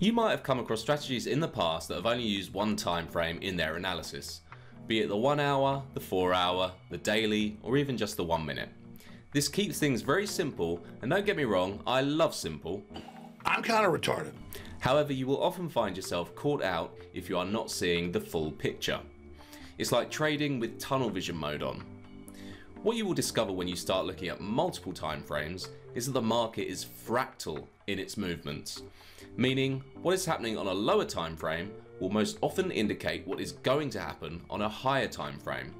You might have come across strategies in the past that have only used one time frame in their analysis, be it the 1 hour, the 4 hour, the daily, or even just the 1 minute. This keeps things very simple, and don't get me wrong, I love simple. I'm kind of retarded. However, you will often find yourself caught out if you are not seeing the full picture. It's like trading with tunnel vision mode on. What you will discover when you start looking at multiple time frames is that the market is fractal in its movements, meaning what is happening on a lower time frame will most often indicate what is going to happen on a higher time frame.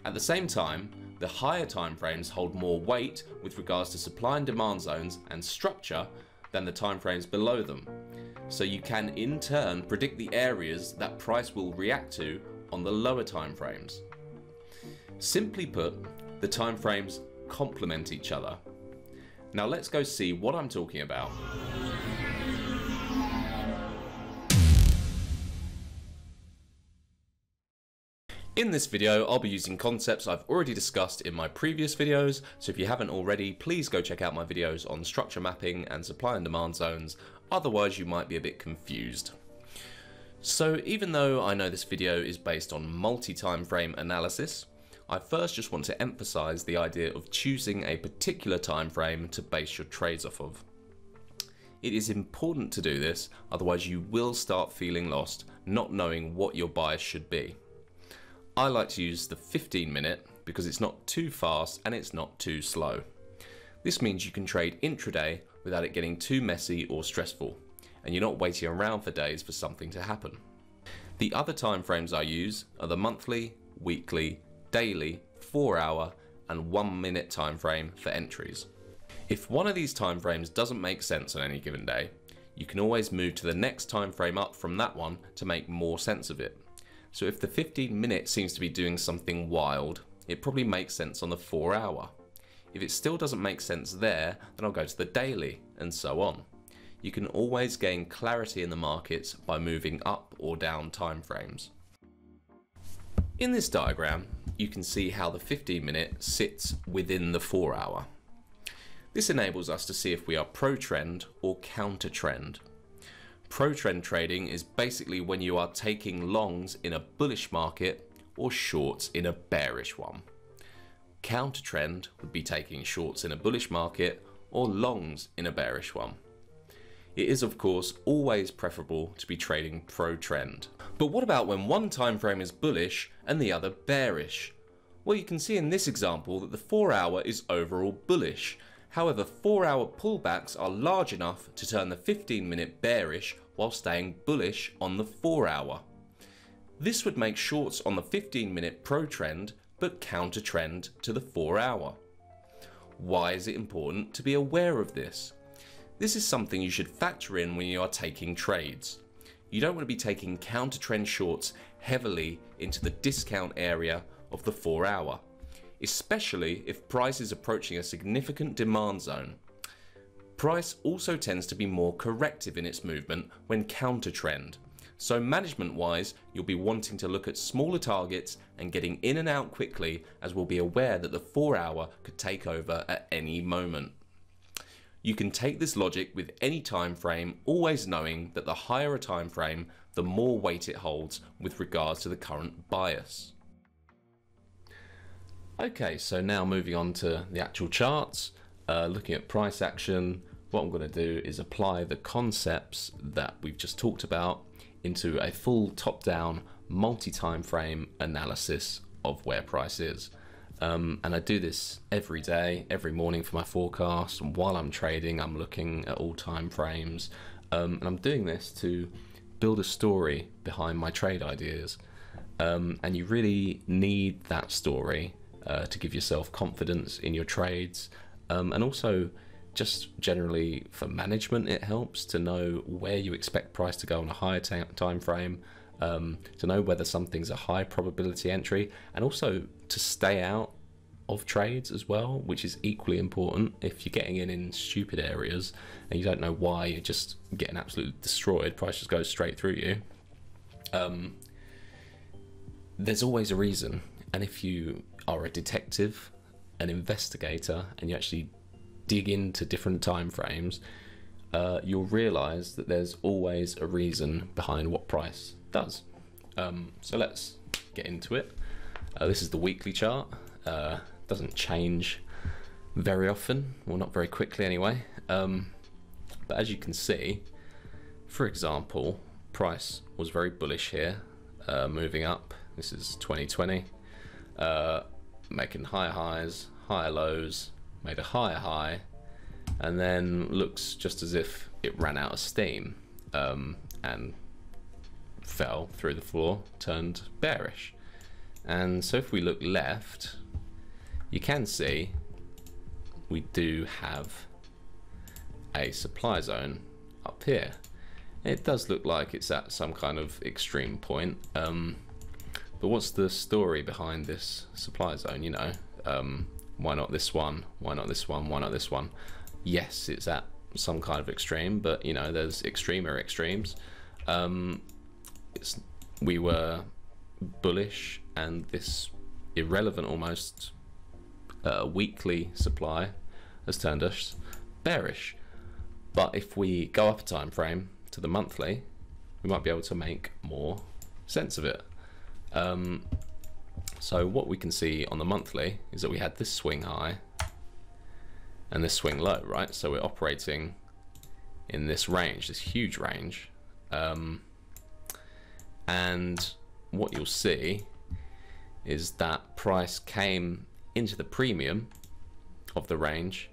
At the same time, the higher time frames hold more weight with regards to supply and demand zones and structure than the time frames below them. So you can in turn predict the areas that price will react to on the lower time frames. Simply put, the time frames complement each other. Now let's go see what I'm talking about. In this video, I'll be using concepts I've already discussed in my previous videos, so if you haven't already, please go check out my videos on structure mapping and supply and demand zones, otherwise you might be a bit confused. So even though I know this video is based on multi-time frame analysis, I first just want to emphasize the idea of choosing a particular time frame to base your trades off of. It is important to do this, otherwise you will start feeling lost, not knowing what your bias should be. I like to use the 15-minute because it's not too fast and it's not too slow. This means you can trade intraday without it getting too messy or stressful, and you're not waiting around for days for something to happen. The other time frames I use are the monthly, weekly, daily, 4 hour and 1 minute time frame for entries. If one of these time frames doesn't make sense on any given day, you can always move to the next time frame up from that one to make more sense of it. So if the 15-minute seems to be doing something wild, it probably makes sense on the 4 hour. If it still doesn't make sense there, then I'll go to the daily and so on. You can always gain clarity in the markets by moving up or down time frames. In this diagram, you can see how the 15-minute sits within the 4 hour. This enables us to see if we are pro-trend or counter-trend. Pro-trend trading is basically when you are taking longs in a bullish market or shorts in a bearish one. Counter-trend would be taking shorts in a bullish market or longs in a bearish one. It is of course always preferable to be trading pro-trend. But what about when one time frame is bullish and the other bearish? Well, you can see in this example that the 4 hour is overall bullish. However, 4 hour pullbacks are large enough to turn the 15-minute bearish while staying bullish on the 4 hour. This would make shorts on the 15-minute pro-trend but counter-trend to the 4 hour. Why is it important to be aware of this? This is something you should factor in when you are taking trades. You don't want to be taking counter-trend shorts heavily into the discount area of the 4 hour, especially if price is approaching a significant demand zone. Price also tends to be more corrective in its movement when counter-trend. So management-wise, you'll be wanting to look at smaller targets and getting in and out quickly, as we'll be aware that the 4 hour could take over at any moment. You can take this logic with any time frame, always knowing that the higher a time frame, the more weight it holds with regards to the current bias. Okay, so now moving on to the actual charts, looking at price action, what I'm going to do is apply the concepts that we've just talked about into a full top-down multi-time frame analysis of where price is. And I do this every day, every morning for my forecast. And while I'm trading, I'm looking at all time frames. And I'm doing this to build a story behind my trade ideas. And you really need that story to give yourself confidence in your trades. And also just generally for management, it helps to know where you expect price to go on a higher time frame. To know whether something's a high probability entry, and also to stay out of trades as well, which is equally important. If you're getting in stupid areas and you don't know why, you're just getting absolutely destroyed, price just goes straight through you. There's always a reason, and if you are a detective, an investigator, and you actually dig into different time frames, you'll realize that there's always a reason behind what price does. So let's get into it. This is the weekly chart. Doesn't change very often, well, not very quickly anyway. But as you can see, for example, price was very bullish here, moving up. This is 2020, making higher highs, higher lows, made a higher high, and then looks just as if it ran out of steam, and fell through the floor, turned bearish. And so if we look left, you can see we do have a supply zone up here. It does look like it's at some kind of extreme point, but what's the story behind this supply zone? You know, why not this one? Why not this one? Why not this one? Yes, it's at some kind of extreme, but you know, there's extremer extremes. We were bullish, and this irrelevant almost weekly supply has turned us bearish. But if we go up a time frame to the monthly, we might be able to make more sense of it. So what we can see on the monthly is that we had this swing high and this swing low, right? So we're operating in this range, this huge range. And what you'll see is that price came into the premium of the range,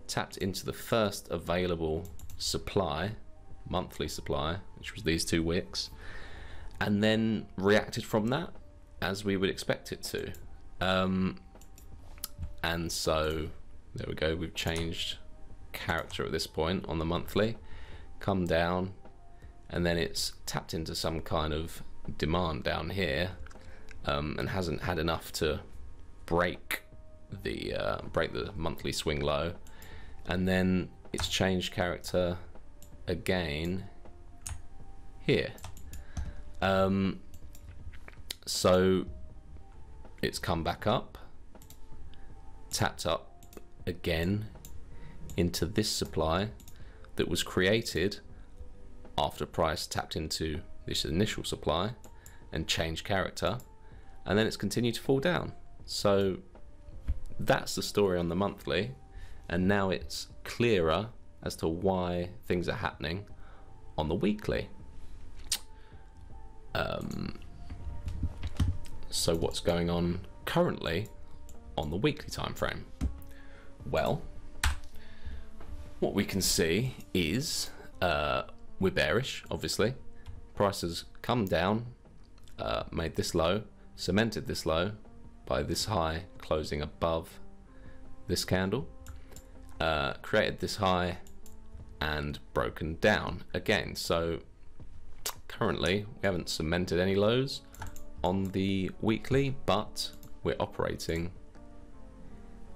tapped into the first available supply, monthly supply, which was these 2 wicks, and then reacted from that as we would expect it to. And so there we go, we've changed character at this point on the monthly, come down, and then it's tapped into some kind of demand down here, and hasn't had enough to break the monthly swing low, and then it's changed character again here. So it's come back up, tapped up again into this supply that was created after price tapped into this initial supply and changed character, and then it's continued to fall down. So that's the story on the monthly, and now it's clearer as to why things are happening on the weekly. So what's going on currently on the weekly time frame? Well, what we can see is we're bearish, obviously. Price has come down, made this low, cemented this low by this high closing above this candle, created this high and broken down again. So currently we haven't cemented any lows on the weekly, but we're operating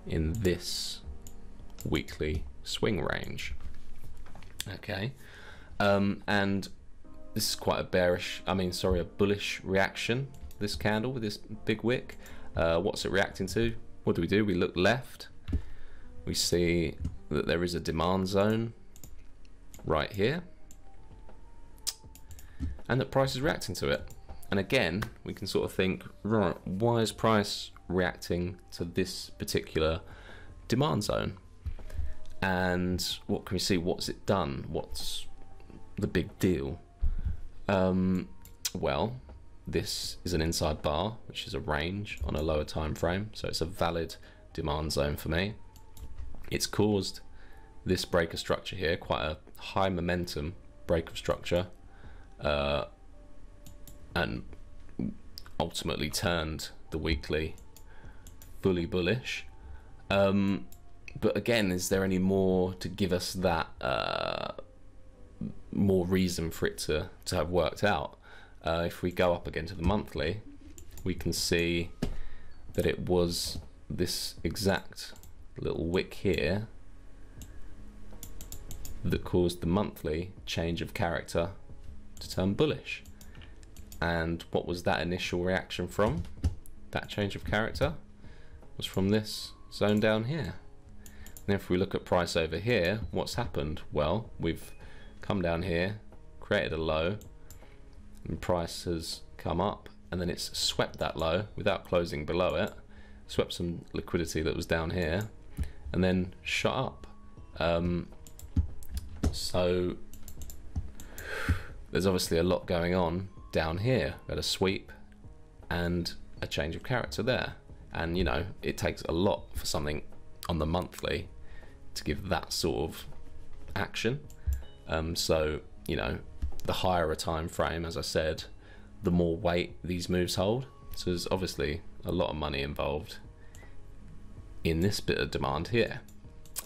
in this weekly swing range. Okay, and this is quite a a bullish reaction, this candle with this big wick. What's it reacting to? What do? We look left, we see that there is a demand zone right here, and that price is reacting to it. And again, we can sort of think, right, why is price reacting to this particular demand zone? And what can we see? What's it done? What's the big deal? Well, this is an inside bar, which is a range on a lower time frame, so it's a valid demand zone for me. It's caused this break of structure here, quite a high momentum break of structure, and ultimately turned the weekly fully bullish. But again, is there any more to give us that more reason for it to have worked out? If we go up again to the monthly, we can see that it was this exact little wick here that caused the monthly change of character to turn bullish. And what was that initial reaction from? That change of character was from this zone down here. And if we look at price over here, what's happened? Well, we've come down here, created a low, and price has come up, and then it's swept that low without closing below it, swept some liquidity that was down here, and then shot up. So there's obviously a lot going on down here. We had a sweep and a change of character there, and you know, it takes a lot for something on the monthly to give that sort of action. So you know, the higher a time frame, as I said, the more weight these moves hold. So there's obviously a lot of money involved in this bit of demand here.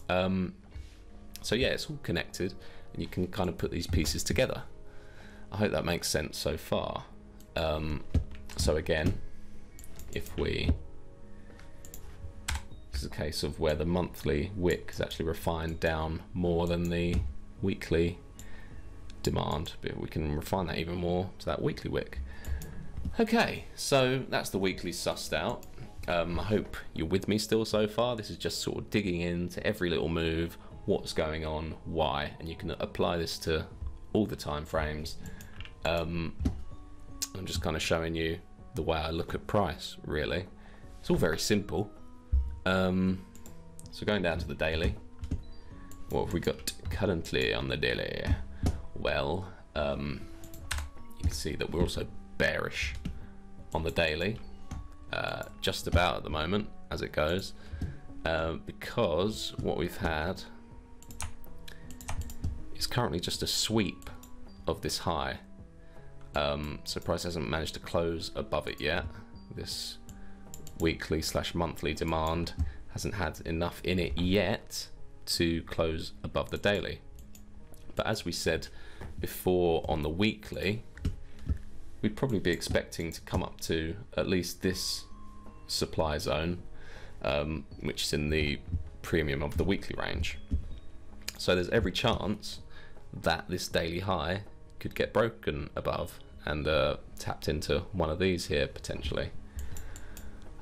So yeah, it's all connected, and you can kind of put these pieces together. I hope that makes sense so far. So again, if we, this is a case of where the monthly wick is actually refined down more than the weekly demand, but we can refine that even more to that weekly wick. Okay, so that's the weekly sussed out. I hope you're with me still so far. This is just sort of digging into every little move, what's going on, why, and you can apply this to all the time frames. I'm just kind of showing you the way I look at price, really. It's all very simple. So going down to the daily, what have we got currently on the daily? Well, you can see that we're also bearish on the daily, just about at the moment as it goes, because what we've had is currently just a sweep of this high. So price hasn't managed to close above it yet. This weekly / monthly demand hasn't had enough in it yet to close above the daily. But as we said before, on the weekly, we'd probably be expecting to come up to at least this supply zone, which is in the premium of the weekly range. So there's every chance that this daily high could get broken above and tapped into one of these here potentially.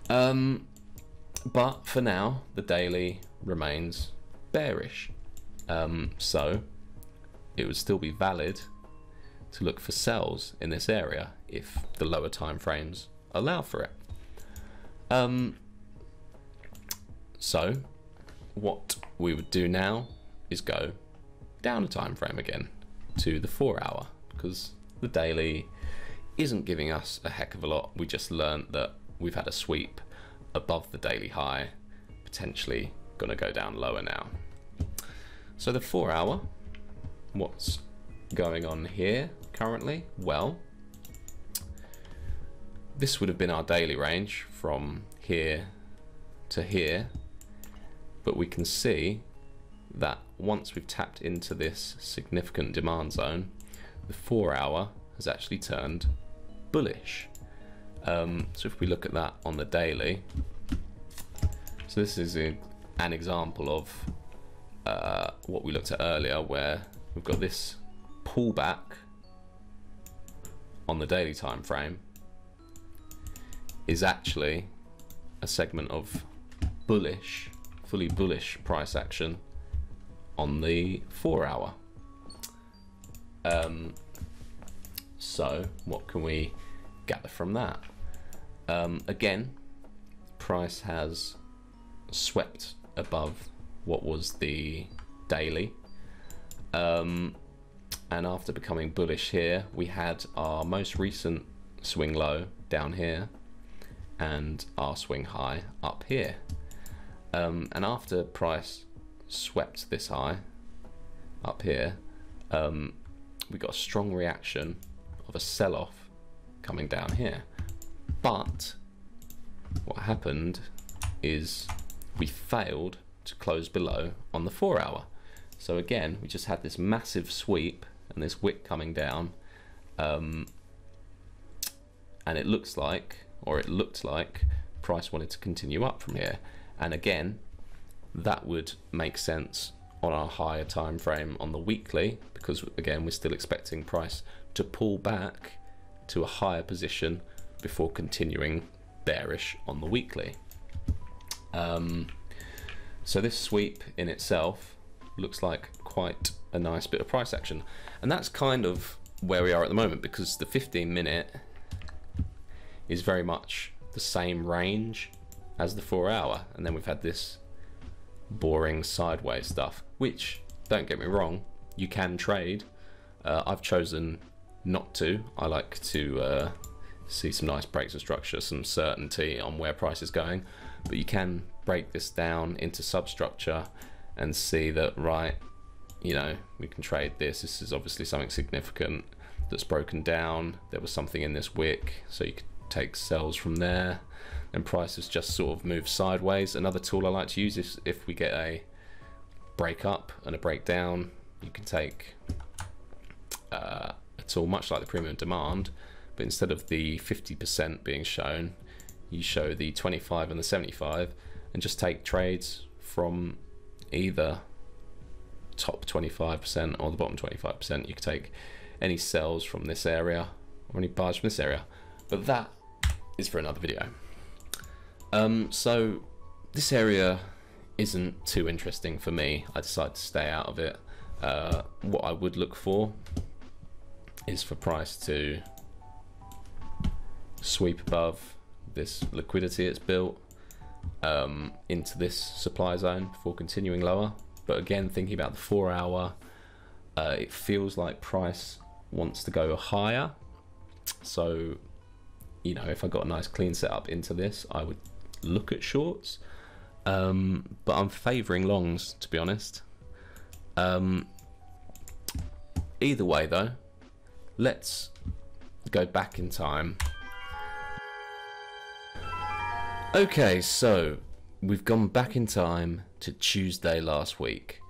But for now, the daily remains bearish. So it would still be valid to look for sells in this area if the lower time frames allow for it. So what we would do now is go down a time frame again to the 4 hour, because the daily isn't giving us a heck of a lot. We just learned that we've had a sweep above the daily high, potentially gonna go down lower now. So the 4 hour, what's going on here currently? Well, this would have been our daily range from here to here, but we can see that once we've tapped into this significant demand zone, the 4 hour has actually turned bullish. So if we look at that on the daily, so this is an example of what we looked at earlier, where we've got this pullback on the daily time frame is actually a segment of bullish, fully bullish price action on the 4 hour. So what can we gather from that? Again, price has swept above what was the daily, and after becoming bullish here, we had our most recent swing low down here and our swing high up here, and after price swept this high up here, we got a strong reaction of a sell-off coming down here. But what happened is we failed to close below on the 4 hour. So again, we just had this massive sweep and this wick coming down, and it looks like, or it looked like, price wanted to continue up from here. And again, that would make sense on our higher time frame on the weekly, because again, we're still expecting price to pull back to a higher position before continuing bearish on the weekly. So this sweep in itself looks like quite a nice bit of price action, and that's kind of where we are at the moment, because the 15-minute is very much the same range as the 4-hour, and then we've had this boring sideways stuff, which, don't get me wrong, you can trade. I've chosen not to. I like to see some nice breaks of structure, some certainty on where price is going, but you can break this down into substructure and see that, right, you know, we can trade this. This is obviously something significant that's broken down. There was something in this wick, so you could take sells from there, and price has just sort of moved sideways. Another tool I like to use is if we get a break up and a breakdown, you can take a tool much like the premium demand, but instead of the 50% being shown, you show the 25 and the 75, and just take trades from either top 25% or the bottom 25%. You can take any sells from this area or any buys from this area, but that is for another video. So this area isn't too interesting for me. I decided to stay out of it. What I would look for is for price to sweep above this liquidity it's built into this supply zone before continuing lower. But again, thinking about the 4-hour, it feels like price wants to go higher. So, you know, if I got a nice clean setup into this, I would look at shorts, but I'm favoring longs, to be honest. Either way though, let's go back in time. Okay, so we've gone back in time to Tuesday last week.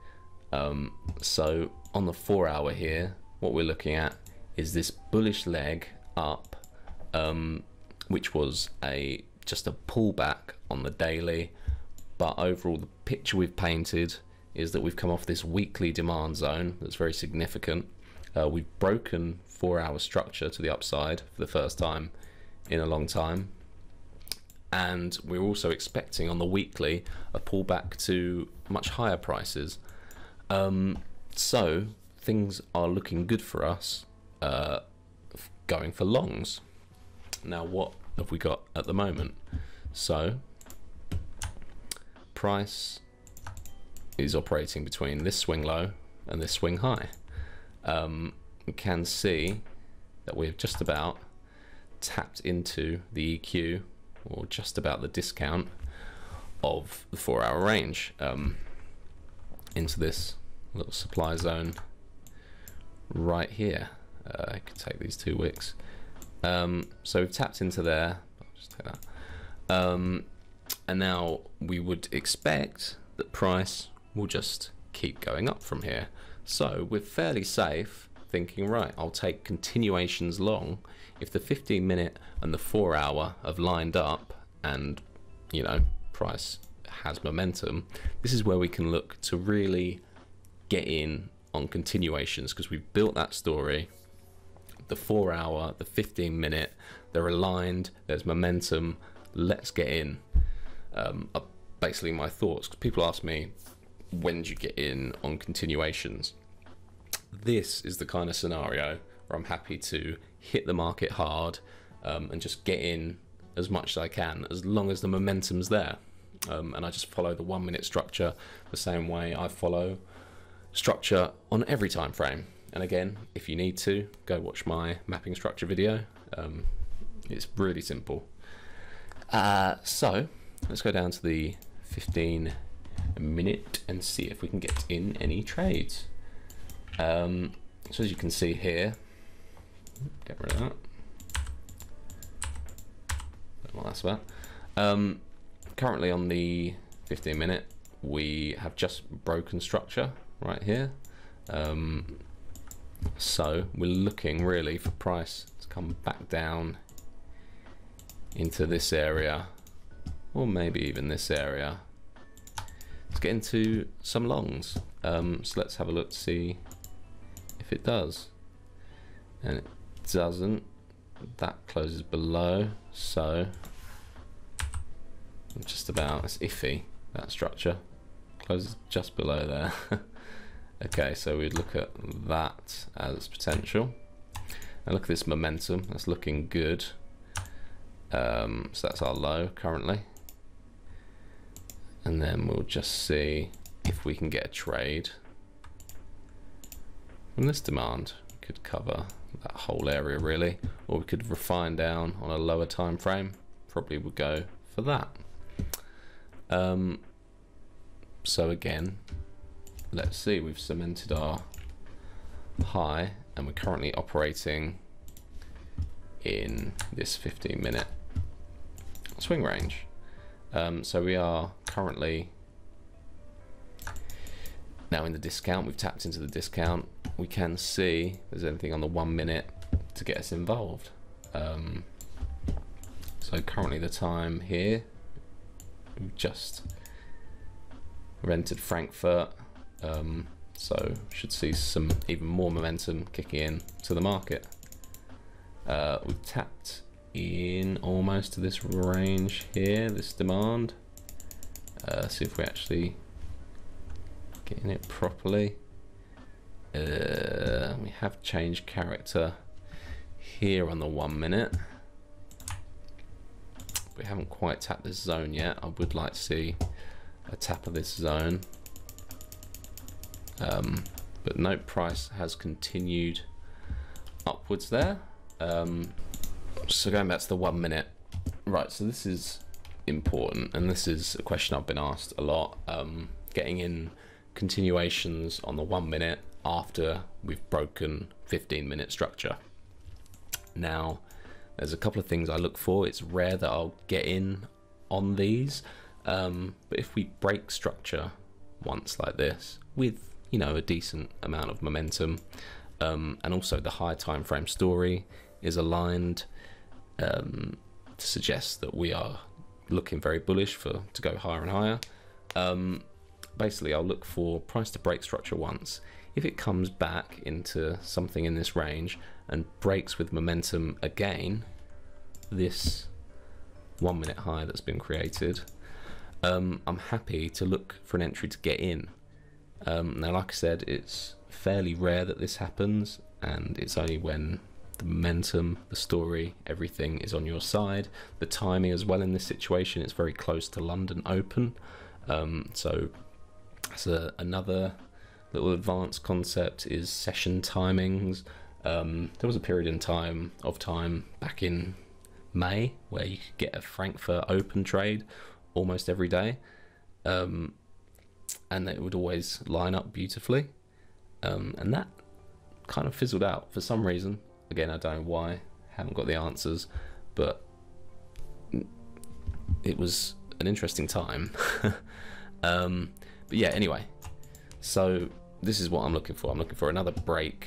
So on the 4-hour here, what we're looking at is this bullish leg up, which was just a pullback on the daily, but overall the picture we've painted is that we've come off this weekly demand zone that's very significant. We've broken 4-hour structure to the upside for the first time in a long time, and we're also expecting on the weekly a pullback to much higher prices. So things are looking good for us going for longs. Now what have we got at the moment? So price is operating between this swing low and this swing high. We can see that we've just about tapped into the EQ, or just about the discount of the 4-hour range, into this little supply zone right here. I could take these 2 wicks. So we've tapped into there. I'll just take that. And now we would expect that price will just keep going up from here. So we're fairly safe thinking, right, I'll take continuations long. If the 15-minute and the 4-hour have lined up and, you know, price has momentum, this is where we can look to really get in on continuations, because we've built that story. The 4-hour, the 15-minute, they're aligned, there's momentum, let's get in. Basically my thoughts, because people ask me, when do you get in on continuations? This is the kind of scenario where I'm happy to hit the market hard and just get in as much as I can, as long as the momentum's there. And I just follow the 1-minute structure the same way I follow structure on every time frame. And again, if you need to, go watch my mapping structure video. It's really simple. So let's go down to the 15-minute and see if we can get in any trades. So as you can see here, get rid of that. Don't know what that's about. Currently on the 15-minute, we have just broken structure right here. So we're looking really for price to come back down into this area, or maybe even this area, to get into some longs. So let's have a look to see if it does. And it doesn't. That closes below, so just about, it's iffy, that structure. suppose it's just below there. Okay, so we'd look at that as potential. And look at this momentum, that's looking good. So that's our low currently. And then we'll just see if we can get a trade from this demand. We could cover that whole area really, or we could refine down on a lower time frame. Probably would go for that. So again, let's see, we've cemented our high and we're currently operating in this 15-minute swing range. So we are currently now in the discount. We've tapped into the discount. We can see if there's anything on the 1 minute to get us involved. So currently the time here, we've just rented Frankfurt, so should see some even more momentum kicking in to the market. We've tapped in almost to this range here, this demand. See if we actually getting it properly. We have changed character here on the 1 minute. We haven't quite tapped this zone yet. I would like to see a tap of this zone. But note price has continued upwards there. So going back to the 1 minute, right, so this is important, and this is a question I've been asked a lot, getting in continuations on the 1 minute after we've broken 15-minute structure. Now there's a couple of things I look for. It's rare that I'll get in on these, but if we break structure once like this with, you know, a decent amount of momentum, and also the high time frame story is aligned to suggest that we are looking very bullish to go higher and higher. Basically I'll look for price to break structure once. If it comes back into something in this range and breaks with momentum again, this 1 minute high that's been created, I'm happy to look for an entry to get in. Now, like I said, it's fairly rare that this happens, and it's only when the momentum, the story, everything is on your side. The timing as well in this situation, it's very close to London Open, so that's another little advanced concept is session timings. There was a period in time back in May where you could get a Frankfurt Open trade almost every day, and it would always line up beautifully, and that kind of fizzled out for some reason. Again, I don't know why, haven't got the answers, but it was an interesting time. But yeah, anyway, so this is what I'm looking for. I'm looking for another break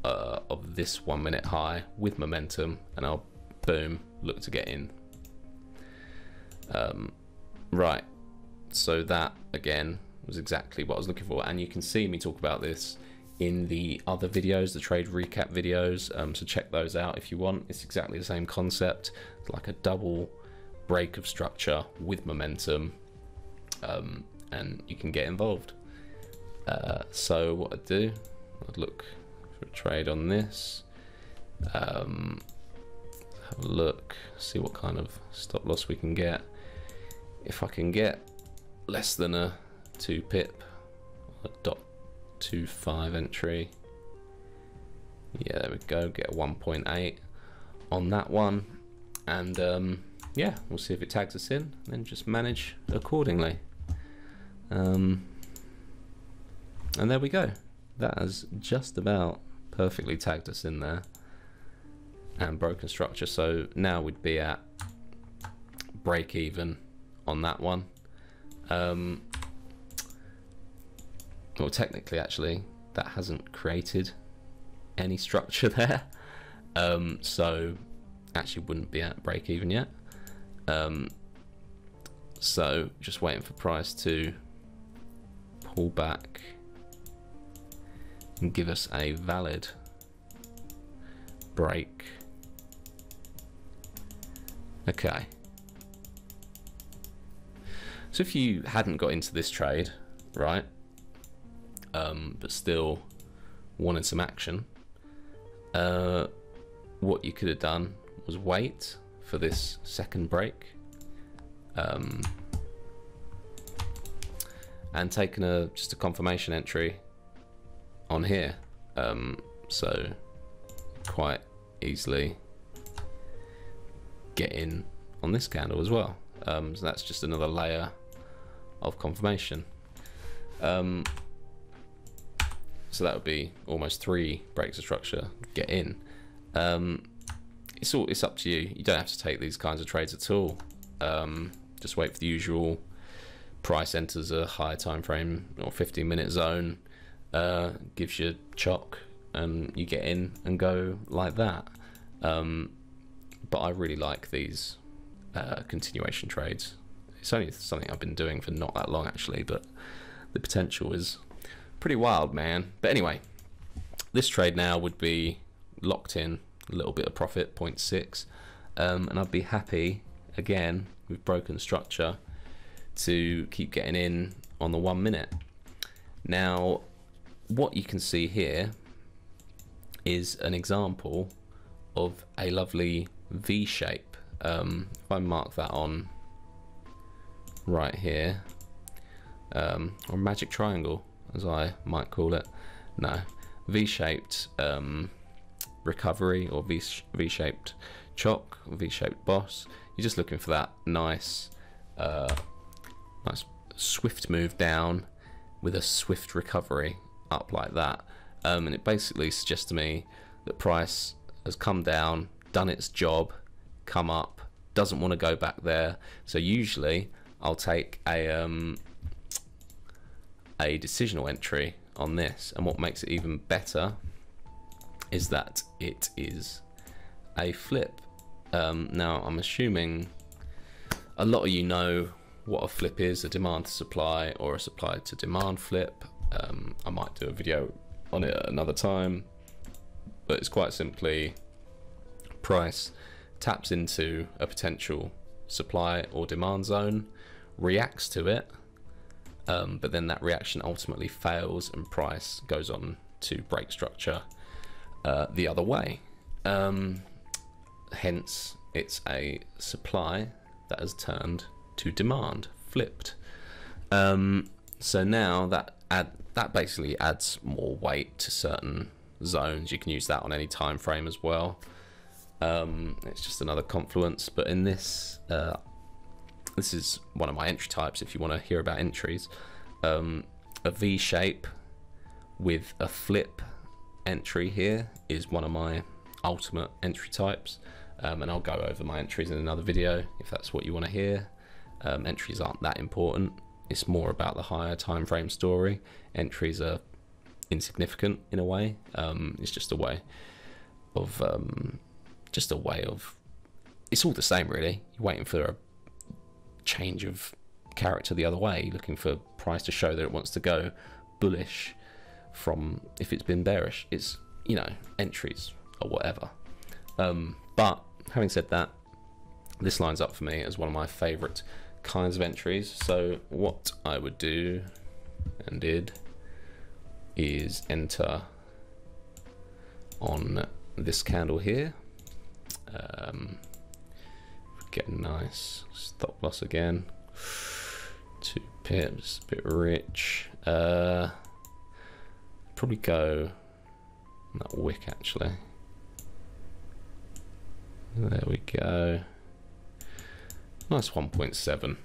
of this 1 minute high with momentum, and I'll boom look to get in. Right, so that again was exactly what I was looking for, and you can see me talk about this in the other videos, the trade recap videos, so check those out if you want. It's exactly the same concept, like a double break of structure with momentum, and you can get involved. So what I'd do, I'd look for a trade on this, have a look, see what kind of stop loss we can get. If I can get less than a 2 pip, a .25 entry, yeah, there we go, get a 1.8 on that one, and yeah, we'll see if it tags us in, and then just manage accordingly. And there we go, that has just about perfectly tagged us in there and broken structure. So now we'd be at break even on that one. Well, technically actually that hasn't created any structure there, so actually wouldn't be at break even yet. So just waiting for price to pull back and give us a valid break. Okay, so if you hadn't got into this trade, right? But still wanted some action. What you could have done was wait for this second break, and taken just a confirmation entry on here, so quite easily get in on this candle as well. So that's just another layer of confirmation. So that would be almost 3 breaks of structure get in. It's up to you. You don't have to take these kinds of trades at all. Just wait for the usual. Price enters a higher time frame or 15-minute zone, gives you chock, and you get in and go like that. But I really like these continuation trades. It's only something I've been doing for not that long actually, but the potential is pretty wild, man. But anyway, this trade now would be locked in, a little bit of profit, 0.6, and I'd be happy again with broken structure to keep getting in on the 1 minute. Now what you can see here is an example of a lovely V shape. If I mark that on right here, or magic triangle as I might call it, no, V-shaped recovery, or V-shaped chock, V-shaped boss. You're just looking for that nice swift move down with a swift recovery up like that, and it basically suggests to me that price has come down, done its job, come up, doesn't want to go back there. So usually I'll take a decisional entry on this, and what makes it even better is that it is a flip. Now I'm assuming a lot of you know what a flip is, a demand to supply or a supply to demand flip. I might do a video on it at another time, but it's quite simply price taps into a potential supply or demand zone, reacts to it, but then that reaction ultimately fails and price goes on to break structure the other way. Hence it's a supply that has turned to demand, flipped. So now that basically adds more weight to certain zones. You can use that on any time frame as well. It's just another confluence, but in this this is one of my entry types if you want to hear about entries. A V shape with a flip entry here is one of my ultimate entry types, and I'll go over my entries in another video if that's what you want to hear. Entries aren't that important, it's more about the higher time frame story. Entries are insignificant in a way. It's just a way of it's all the same really. You're waiting for a change of character the other way, looking for price to show that it wants to go bullish from if it's been bearish. It's, you know, entries or whatever. But having said that, this lines up for me as one of my favorite kinds of entries. So what I would do and did is enter on this candle here. Get a nice stop loss again, 2 pips, a bit rich. Probably go on that wick actually. There we go. Nice 1.7.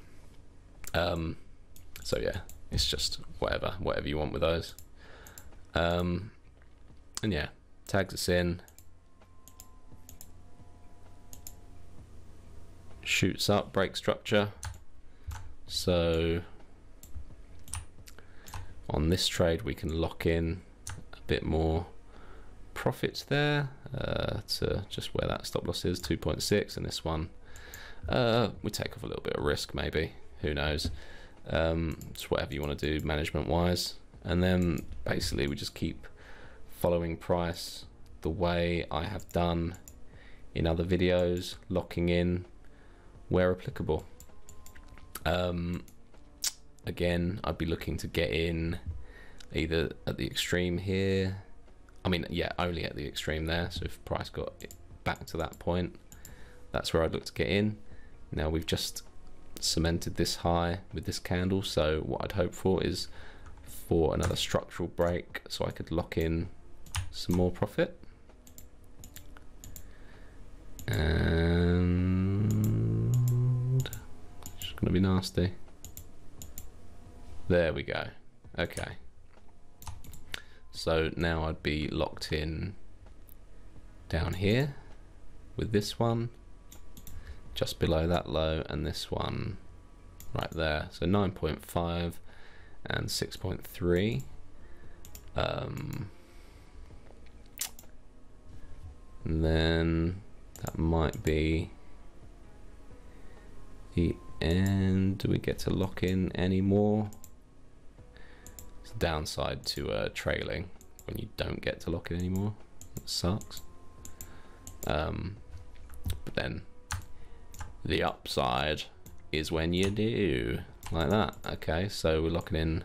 So yeah, it's just whatever you want with those. And yeah, tags us in, shoots up, break structure. So on this trade we can lock in a bit more profits there to just where that stop loss is, 2.6, and this one we take off a little bit of risk maybe, who knows. It's whatever you want to do management wise, and then basically we just keep following price the way I have done in other videos, locking in where applicable. again, I'd be looking to get in either at the extreme here. I mean, yeah, only at the extreme there. So if price got back to that point, that's where I'd look to get in. Now we've just cemented this high with this candle, so what I'd hope for is for another structural break so I could lock in some more profit. And it's gonna be nasty. There we go. Okay, so now I'd be locked in down here with this one just below that low, and this one right there. So 9.5 and 6.3. And then that might be the end. Do we get to lock in any more? It's a downside to trailing when you don't get to lock in anymore. It sucks. But then the upside is when you do, like that. Okay, so we're locking in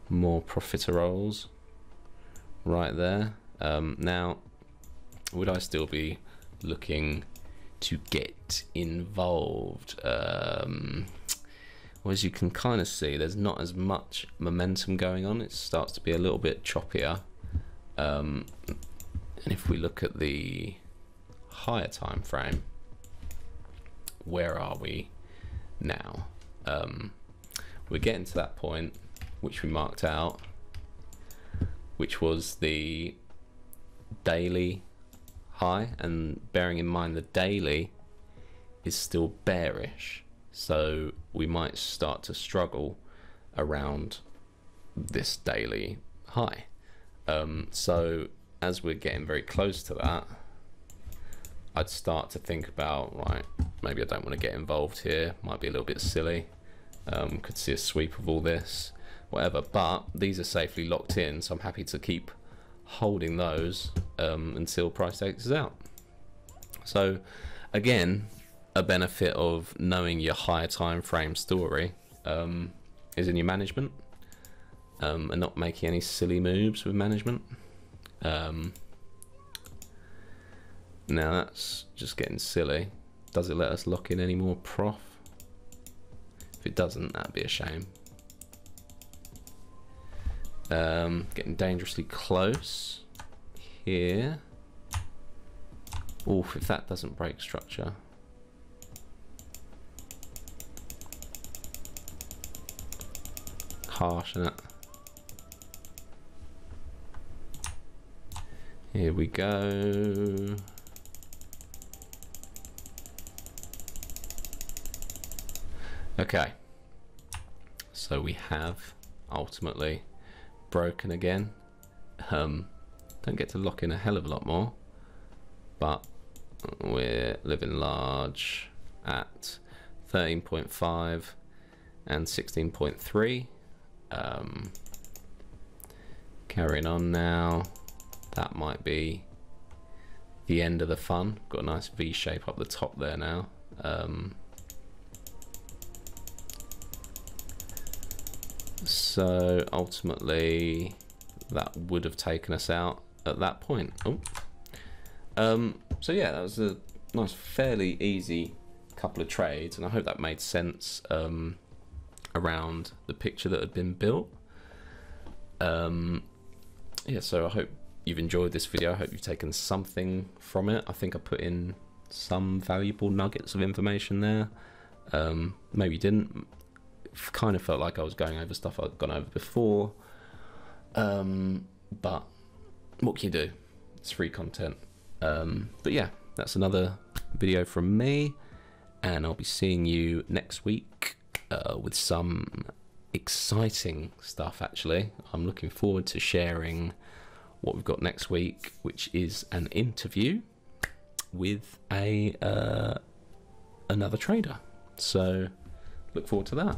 more profiteroles right there. Now, would I still be looking to get involved? Well, as you can kind of see, there's not as much momentum going on. It starts to be a little bit choppier. And if we look at the higher time frame, where are we now? We're getting to that point which we marked out, which was the daily high, and bearing in mind the daily is still bearish, so we might start to struggle around this daily high. So as we're getting very close to that, I'd start to think about, right, maybe I don't want to get involved here, might be a little bit silly, could see a sweep of all this, whatever, but these are safely locked in, so I'm happy to keep holding those until price exits out. So again, a benefit of knowing your higher time frame story is in your management, and not making any silly moves with management. Now that's just getting silly. Does it let us lock in any more prof? If it doesn't, that'd be a shame. Getting dangerously close here. Oof, if that doesn't break structure. Harsh, isn't it? Here we go. Okay, so we have ultimately broken again. Don't get to lock in a hell of a lot more, but we're living large at 13.5 and 16.3. Carrying on now, that might be the end of the fun. Got a nice V shape up the top there now. So ultimately that would have taken us out at that point. So yeah, that was a nice, fairly easy couple of trades, and I hope that made sense around the picture that had been built. Yeah, so I hope you've enjoyed this video. I hope you've taken something from it. I think I put in some valuable nuggets of information there. Maybe you didn't. Kind of felt like I was going over stuff I'd gone over before, but what can you do? It's free content. But yeah, that's another video from me, and I'll be seeing you next week with some exciting stuff. Actually, I'm looking forward to sharing what we've got next week, which is an interview with another trader. So look forward to that.